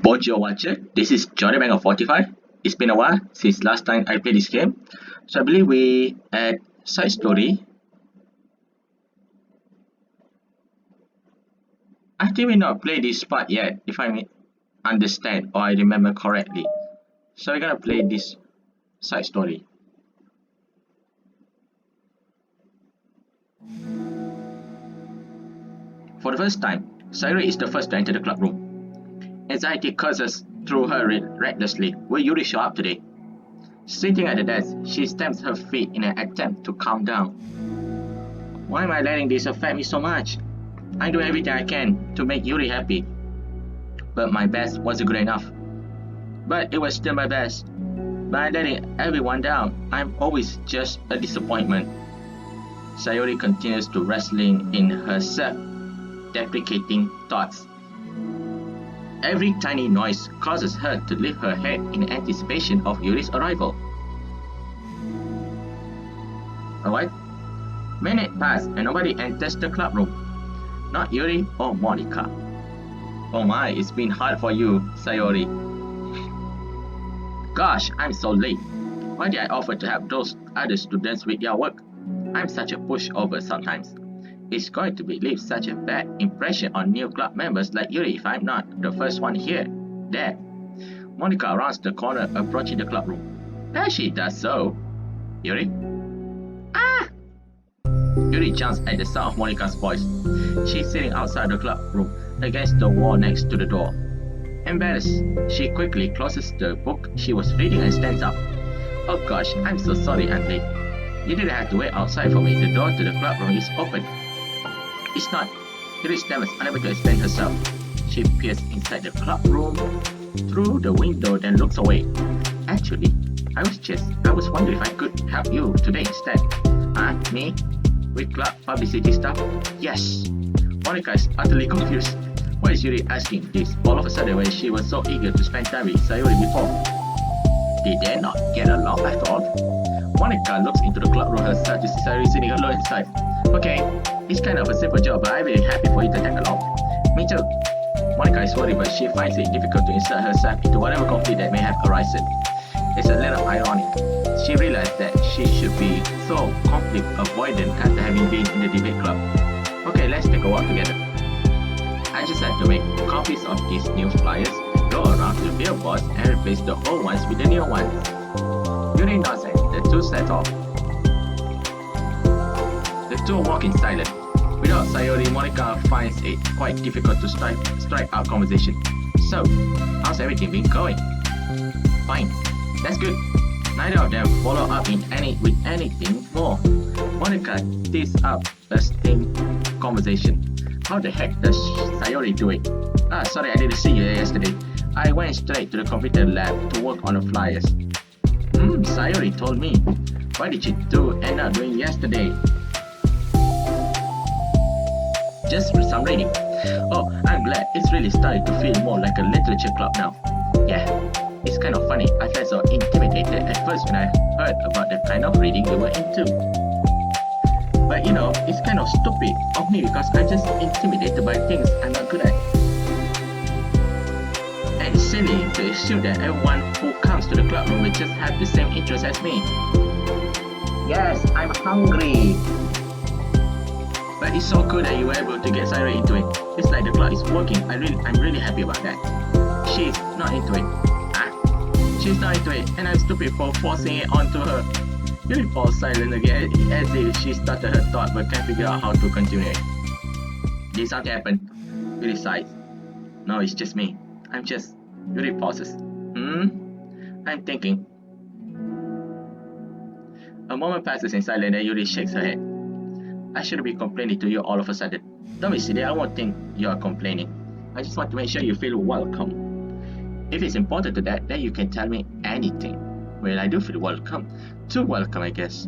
Bonjour watcher, this is Johnny Bang of 45. It's been a while since last time I played this game. So I believe we at side story. I think we not played this part yet, if I understand or I remember correctly. So we're gonna play this side story. For the first time, Sayuri is the first to enter the club room. Anxiety curses through her recklessly. Will Yuri show up today? Sitting at the desk, she stamps her feet in an attempt to calm down. Why am I letting this affect me so much? I do everything I can to make Yuri happy. But my best wasn't good enough. But it was still my best. By letting everyone down, I'm always just a disappointment. Sayuri continues to wrestling in her self-deprecating thoughts. Every tiny noise causes her to lift her head in anticipation of Yuri's arrival. Alright. Minutes pass and nobody enters the club room. Not Yuri or Monica. Oh my, it's been hard for you, Sayuri. Gosh, I'm so late. Why did I offer to help those other students with their work? I'm such a pushover sometimes. It's going to leave such a bad impression on new club members like Yuri if I'm not the first one here. There. Monica rounds the corner approaching the club room. As she does so, Yuri? Ah! Yuri jumps at the sound of Monica's voice. She's sitting outside the club room against the wall next to the door. Embarrassed, she quickly closes the book she was reading and stands up. Oh gosh, I'm so sorry I'm late. You didn't have to wait outside for me. The door to the club room is open. It's not. Yuri stammers, unable to explain herself. She peers inside the club room through the window, then looks away. Actually, I was wondering if I could help you today instead. Me? With club publicity stuff? Yes. Monica is utterly confused. Why is Yuri asking this all of a sudden when she was so eager to spend time with Sayuri before? Did they not get along at all? Monica looks into the club room herself to see Sayuri sitting alone inside. Okay, it's kind of a simple job, but I'm really happy for you to tag along. Me too. Monica is worried, but she finds it difficult to insert herself into whatever conflict that may have arisen. It's a little ironic. She realized that she should be so conflict avoidant after having been in the debate club. Okay, let's take a walk together. I just had to make copies of these new flyers, go around to the billboards and replace the old ones with the new ones. Yuri nods and the two set off. The two walk in silence. Without Sayuri, Monica finds it quite difficult to strike out conversation. So, how's everything been going? Fine. That's good. Neither of them follow up with anything more. Monica tees up a sting conversation. How the heck does Sayuri do it? Sorry, I didn't see you yesterday. I went straight to the computer lab to work on the flyers. Sayuri told me. What did you end up doing yesterday? Just some reading. Oh, I'm glad. It's really starting to feel more like a literature club now. Yeah, it's kind of funny. I felt so intimidated at first when I heard about the kind of reading they were into. But you know, it's kind of stupid of me because I'm just intimidated by things I'm not good at. And it's silly to assume that everyone who comes to the club room will just have the same interests as me. Yes, I'm hungry. But it's so good that you were able to get Sayuri into it. It's like the club is working. I'm really happy about that. She's not into it. She's not into it, and I'm stupid for forcing it onto her. Yuri falls silent again, as if she started her thought but can't figure out how to continue it. Did something happen? Yuri sighs. No, it's just me. Yuri pauses. I'm thinking. A moment passes in silence and Yuri shakes her head. I shouldn't be complaining to you all of a sudden. Don't be silly, I won't think you are complaining. I just want to make sure you feel welcome. If it's important to that, then you can tell me anything. Well, I do feel welcome. Too welcome, I guess.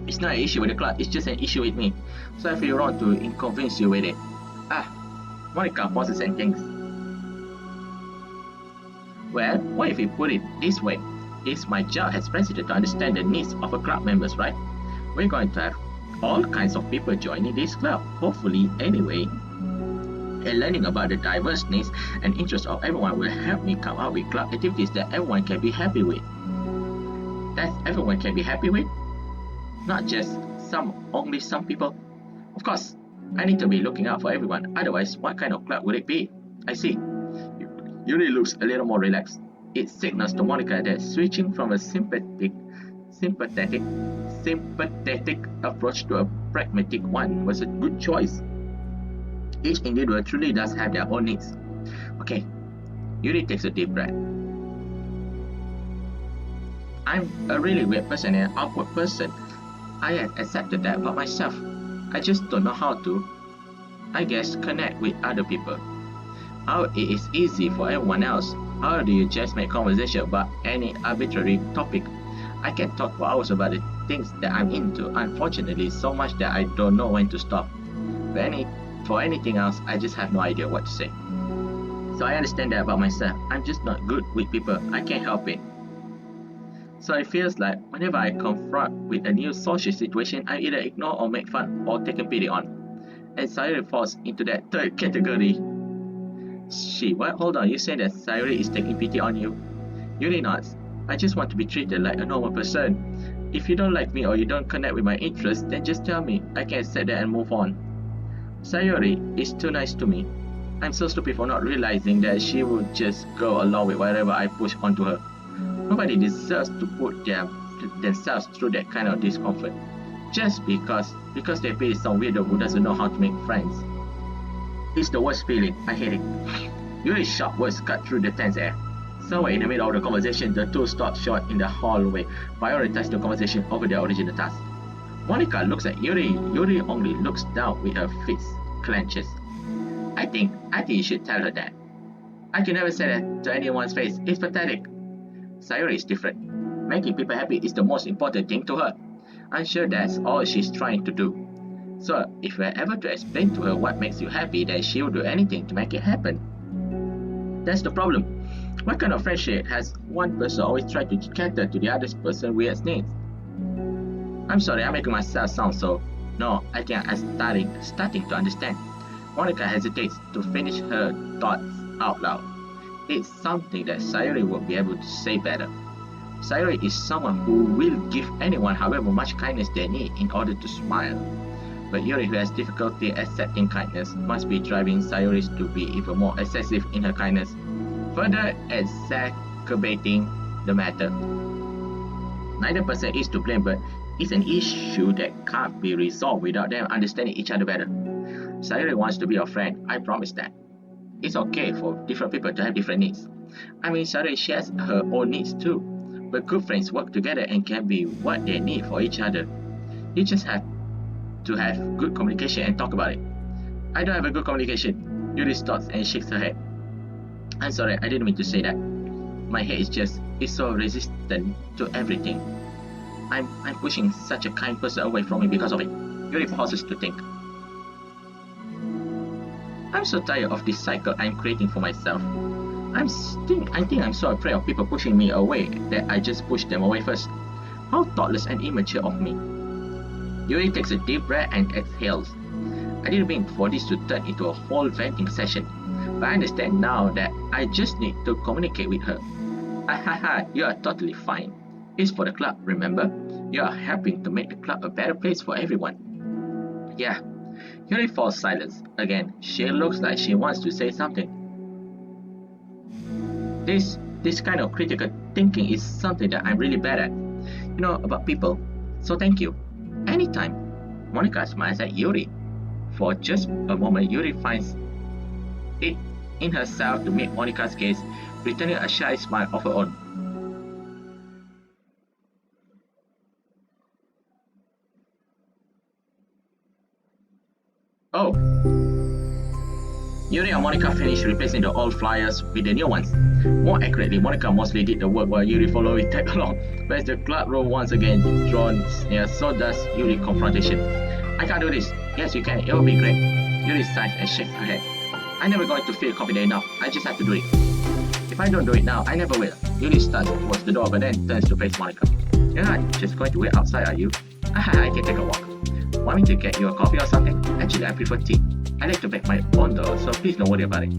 It's not an issue with the club, it's just an issue with me. So I feel wrong to inconvenience you with it. Monica pauses and thinks. Well, what if we put it this way? It's my job as president to understand the needs of our club members, right? We're going to have all kinds of people joining this club, hopefully anyway. And learning about the diverse needs and interests of everyone will help me come up with club activities that everyone can be happy with. That everyone can be happy with? Not just only some people. Of course, I need to be looking out for everyone, otherwise what kind of club would it be? I see. Yuri looks a little more relaxed. It signals to Monica that switching from a sympathetic approach to a pragmatic one was a good choice. Each individual truly does have their own needs. Okay, Yuri takes a deep breath. I'm a really weird person and an awkward person. I have accepted that about myself. I just don't know how to, I guess, connect with other people. How it is easy for everyone else. How do you just make conversation about any arbitrary topic? I can talk for hours about the things that I'm into, unfortunately so much that I don't know when to stop. For anything else, I just have no idea what to say. So I understand that about myself. I'm just not good with people. I can't help it. So it feels like whenever I confront with a new social situation, I either ignore or make fun or take a pity on. And Sayuri falls into that third category. What? Hold on, you say that Sayuri is taking pity on you? Yuri nods. I just want to be treated like a normal person. If you don't like me or you don't connect with my interests, then just tell me. I can accept that and move on. Sayuri is too nice to me. I'm so stupid for not realizing that she would just go along with whatever I push onto her. Nobody deserves to put themselves through that kind of discomfort. Just because they pity some weirdo who doesn't know how to make friends. It's the worst feeling. I hate it. Yuri's sharp words cut through the tense air. Somewhere in the middle of the conversation, the two stop short in the hallway, prioritize the conversation over their original task. Monica looks at Yuri. Yuri only looks down with her fists clenches. I think you should tell her that. I can never say that to anyone's face. It's pathetic. Sayuri is different. Making people happy is the most important thing to her. I'm sure that's all she's trying to do. So if we're ever to explain to her what makes you happy, then she will do anything to make it happen. That's the problem. What kind of friendship has one person always tried to cater to the other person's weird needs? I'm sorry, I'm making myself sound so... No, I think I'm starting to understand. Monica hesitates to finish her thoughts out loud. It's something that Sayuri won't be able to say better. Sayuri is someone who will give anyone however much kindness they need in order to smile. But Yuri, who has difficulty accepting kindness, must be driving Sayuri to be even more excessive in her kindness, further exacerbating the matter. Neither person is to blame, but it's an issue that can't be resolved without them understanding each other better. Sayuri wants to be your friend, I promise that. It's okay for different people to have different needs. I mean, Sayuri shares her own needs too, but good friends work together and can be what they need for each other. You just have to have good communication and talk about it. I don't have a good communication. Yuri stops and shakes her head. I'm sorry, I didn't mean to say that. My head is so resistant to everything. I'm pushing such a kind person away from me because of it. Yuri pauses to think. I'm so tired of this cycle I'm creating for myself. I think I'm so afraid of people pushing me away that I just push them away first. How thoughtless and immature of me. Yuri takes a deep breath and exhales. I didn't mean for this to turn into a whole venting session, but I understand now that I just need to communicate with her. Ahaha, you are totally fine. It's for the club, remember? You are helping to make the club a better place for everyone. Yeah. Yuri falls silent. Again, she looks like she wants to say something. This kind of critical thinking is something that I'm really bad at. You know, about people. So thank you. Anytime. Monica smiles at Yuri. For just a moment, Yuri finds it in herself to meet Monica's gaze, returning a shy smile of her own. Oh. Yuri and Monica finished replacing the old flyers with the new ones. More accurately, Monica mostly did the work while Yuri followed it tag along. But as the club room once again draws near, so does Yuri's confrontation. I can't do this. Yes, you can. It will be great. Yuri sighs and shakes her head. I'm never going to feel confident enough. I just have to do it. If I don't do it now, I never will. Yuri starts towards the door but then turns to face Monica. You're not just going to wait outside, are you? I can take a walk. Want me to get you a coffee or something? Actually, I prefer tea. I like to make my own though, so please don't worry about it.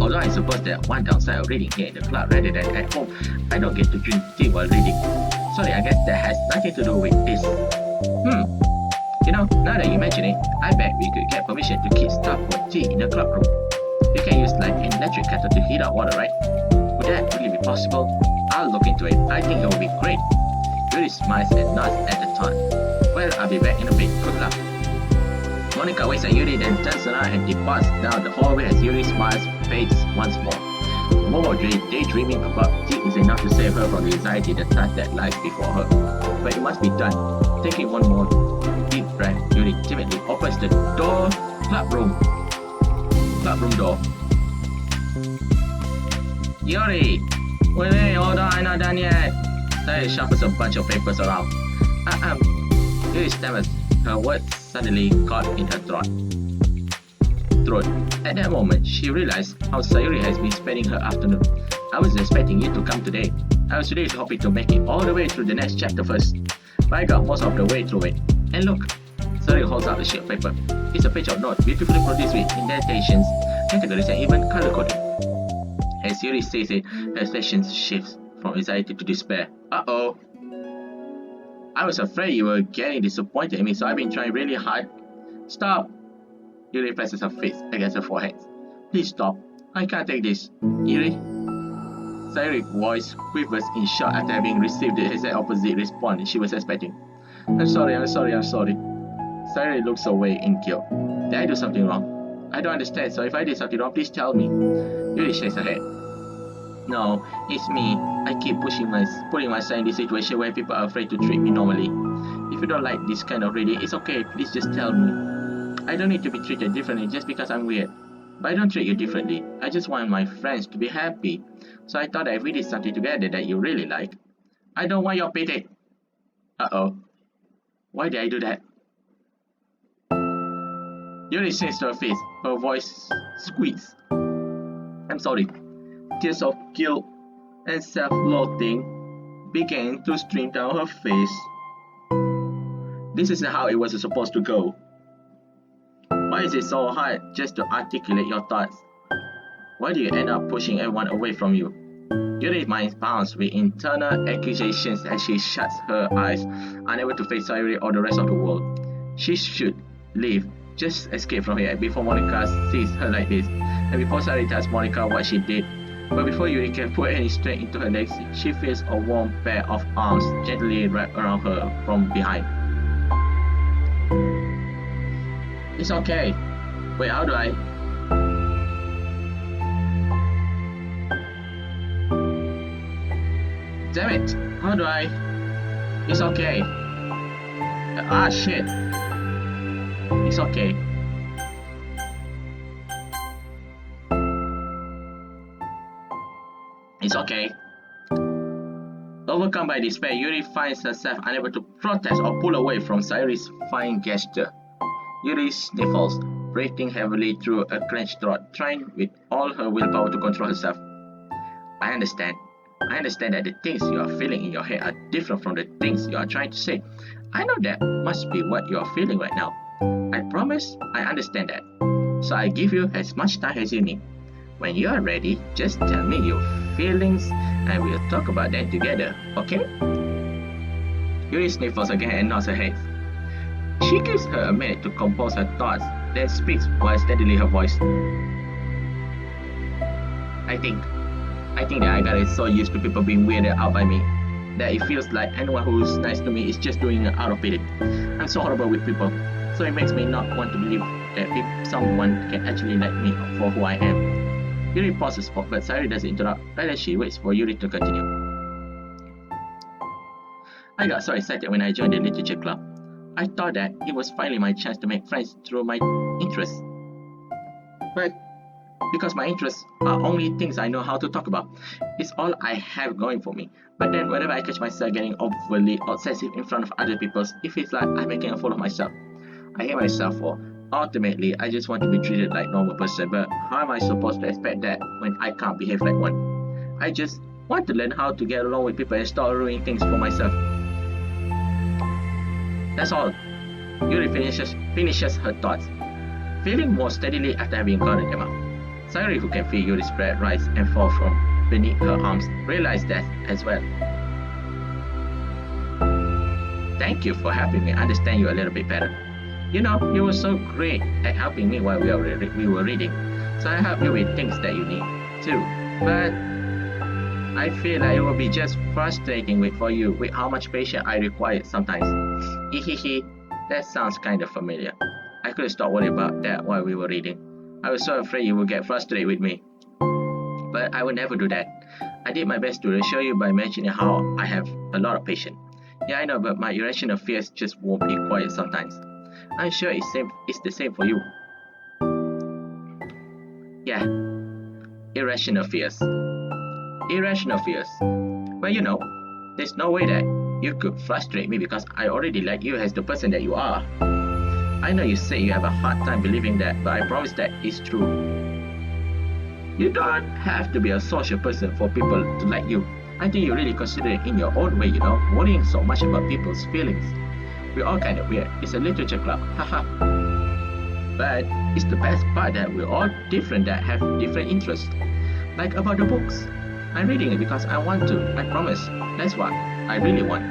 Although I suppose that one downside of reading here in the club rather than at home, I don't get to drink tea while reading. Sorry, I guess that has nothing to do with this. You know, now that you mention it, I bet we could get permission to keep stuff for tea in the club room. You can use like an electric kettle to heat up water, right? Would that really be possible? I'll look into it. I think it will be great. Yuri smiles and nods at the thought. Well, I'll be back in a bit. Good luck. Monica waits at Yuri, then turns around and departs down the hallway as Yuri smiles fades once more. Momo daydreaming about tea is enough to save her from the anxiety that touched that lies before her. But it must be done. Taking one more deep breath, Yuri timidly opens the club room door. Yuri! Wait, hold on, I'm not done yet. Sayuri shuffles a bunch of papers around. Yuri stammers. Her words suddenly caught in her throat. At that moment, she realized how Sayuri has been spending her afternoon. I was expecting you to come today. I was really hoping to make it all the way through the next chapter first. But I got most of the way through it. And look, Sayuri holds out the sheet of paper. It's a page of notes beautifully produced with indentations, categories, and even color coding. As Yuri says it, her expression shifts from anxiety to despair. Uh-oh. I was afraid you were getting disappointed in me, so I've been trying really hard. Stop! Yuri presses her face against her forehead. Please stop. I can't take this. Yuri? Sayuri's voice quivers in shock after having received the exact opposite response she was expecting. I'm sorry. Sayuri looks away in guilt. Did I do something wrong? I don't understand, so if I did something wrong, please tell me. Yuri shakes her head. No, it's me. I keep putting myself in this situation where people are afraid to treat me normally. If you don't like this kind of reading, it's okay. Please just tell me. I don't need to be treated differently just because I'm weird. But I don't treat you differently. I just want my friends to be happy. So I thought that if we did something together that you really like. I don't want your pity. Uh-oh. Why did I do that? Yuri shakes her face. Her voice squeaks. I'm sorry. Tears of guilt and self-loathing began to stream down her face. This isn't how it was supposed to go. Why is it so hard just to articulate your thoughts? Why do you end up pushing everyone away from you? Yuri's mind pounds with internal accusations as she shuts her eyes, unable to face Sayuri or the rest of the world. She should leave, just escape from here before Monica sees her like this, and before Sayuri tells Monica what she did. But before Yuri can put any strength into her legs, she feels a warm pair of arms gently wrapped around her from behind. It's okay. Wait, how do I? Damn it! How do I? It's okay. Ah, shit. It's okay. It's okay. Overcome by despair, Yuri finds herself unable to protest or pull away from Sayuri's fine gesture. Yuri sniffles, breathing heavily through a clenched throat, trying with all her willpower to control herself. I understand. I understand that the things you are feeling in your head are different from the things you are trying to say. I know that must be what you are feeling right now. I promise I understand that. So I give you as much time as you need. When you are ready, just tell me your feelings and we'll talk about them together, okay? Yuri sniffles again and nods her head. She gives her a minute to compose her thoughts, then speaks while steadily her voice. I think that I got so used to people being weirded out by me that it feels like anyone who's nice to me is just doing it out of pity. I'm so horrible with people, so it makes me not want to believe that someone can actually like me for who I am. Yuri pauses, but Sayuri doesn't interrupt. Rather, she waits for Yuri to continue. I got so excited when I joined the literature club. I thought that it was finally my chance to make friends through my interests. But because my interests are only things I know how to talk about, it's all I have going for me. But then whenever I catch myself getting overly obsessive in front of other people, it feels like I'm making a fool of myself. I hate myself for. Ultimately, I just want to be treated like a normal person, but how am I supposed to expect that when I can't behave like one? I just want to learn how to get along with people and start ruining things for myself. That's all. Yuri finishes her thoughts, feeling more steadily after having gotten them out. Sayuri, who can feel Yuri's breath rise and fall from beneath her arms, realized that as well. Thank you for helping me understand you a little bit better. You know, you were so great at helping me while we were reading, so I help you with things that you need too. But I feel like it will be just frustrating for you with how much patience I require sometimes. Hehehe, that sounds kind of familiar. I could have stopped worrying about that while we were reading. I was so afraid you would get frustrated with me. But I would never do that. I did my best to reassure you by mentioning how I have a lot of patience. Yeah, I know, but my irrational fears just won't be quiet sometimes. I'm sure it's the same for you. Yeah, irrational fears. Irrational fears. Well, you know, there's no way that you could frustrate me because I already like you as the person that you are. I know you say you have a hard time believing that, but I promise that it's true. You don't have to be a social person for people to like you. I think you really consider it in your own way, you know, worrying so much about people's feelings. We're all kind of weird. It's a literature club, haha. But it's the best part that we're all different, that have different interests. Like about the books. I'm reading it because I want to, I promise. That's what I really want.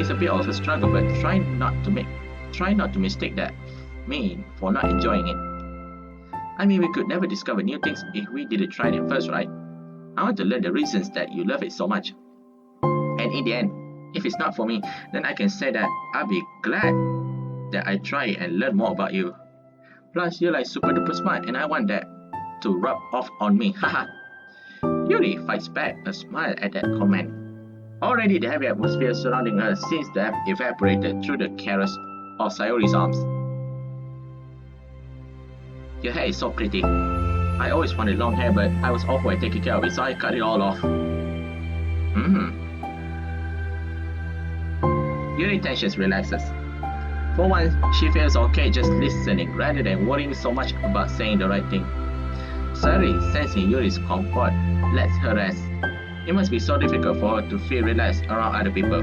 It's a bit of a struggle, but try not to mistake that me for not enjoying it. I mean, we could never discover new things if we didn't try them first, right? I want to learn the reasons that you love it so much. And in the end, if it's not for me, then I can say that I'll be glad that I try and learn more about you. Plus, you're like super duper smart and I want that to rub off on me, haha. Yuri fights back a smile at that comment. Already the heavy atmosphere surrounding her seems to have evaporated through the caress of Sayori's arms. Your hair is so pretty. I always wanted long hair, but I was awful at taking care of it, so I cut it all off. Yuri tensions relaxes. For once, she feels okay just listening rather than worrying so much about saying the right thing. Sayori, sensing Yuri's comfort, lets her rest. It must be so difficult for her to feel relaxed around other people,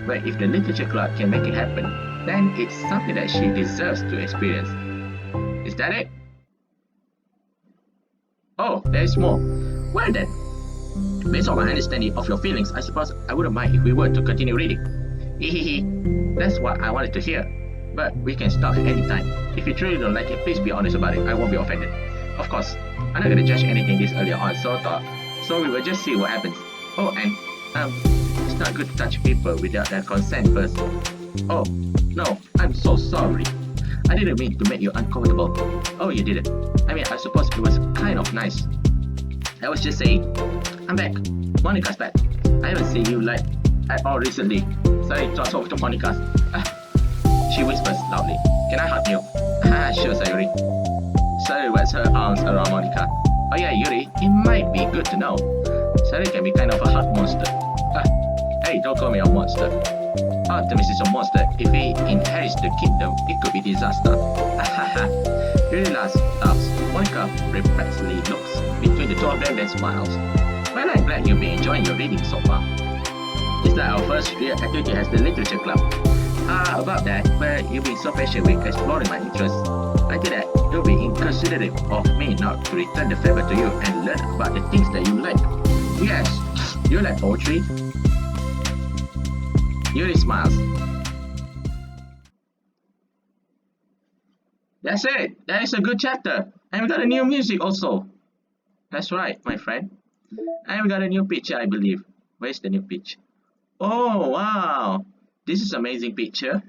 but if the literature club can make it happen, then it's something that she deserves to experience. Is that it? Oh, there's more. Well then, based on my understanding of your feelings, I suppose I wouldn't mind if we were to continue reading. Hehehe, that's what I wanted to hear. But we can stop at any time. If you truly don't like it, please be honest about it. I won't be offended. Of course, I'm not gonna judge anything this earlier on, so we will just see what happens. Oh, and it's not good to touch people without their consent first. Oh, no, I'm so sorry. I didn't mean to make you uncomfortable. Oh, you didn't. I mean, I suppose it was kind of nice. I was just saying, I'm back. Monica's back. I haven't seen you like at all recently. Sorry, toss over to Monica's. She whispers loudly. Can I hug you? Sure, Sayuri. Sayuri wraps her arms around Monica. Oh yeah, Yuri, it might be good to know. Sayuri can be kind of a hug monster. Hey, don't call me a monster. Artemis is a monster. If he inherits the kingdom, it could be disaster. Yuri laughs. Monica perplexedly looks between the two of them and smiles. Well, I'm glad you've been enjoying your reading so far. It's like our first real activity as the literature club. About that, but you've been so patient with exploring my interests. I think that you'll be inconsiderate of me not to return the favor to you and learn about the things that you like. Yes, you like poetry? Yuri smiles. That's it. That is a good chapter. And we got a new music also. That's right, my friend. And we got a new picture, I believe. Where's the new picture? Oh, wow. This is an amazing picture.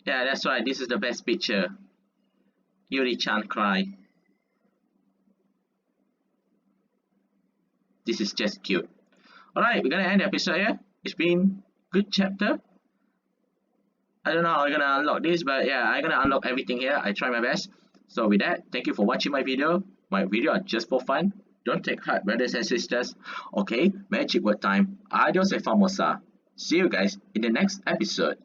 Yeah, that's right. This is the best picture. Yuri-chan cry. This is just cute. Alright, we're gonna end the episode here. It's been a good chapter. I don't know how I'm gonna unlock this, but yeah, I'm gonna unlock everything here. I try my best. So with that, thank you for watching my video. My video are just for fun. Don't take heart, brothers and sisters. Okay, magic word time. Adios e famosa. See you guys in the next episode.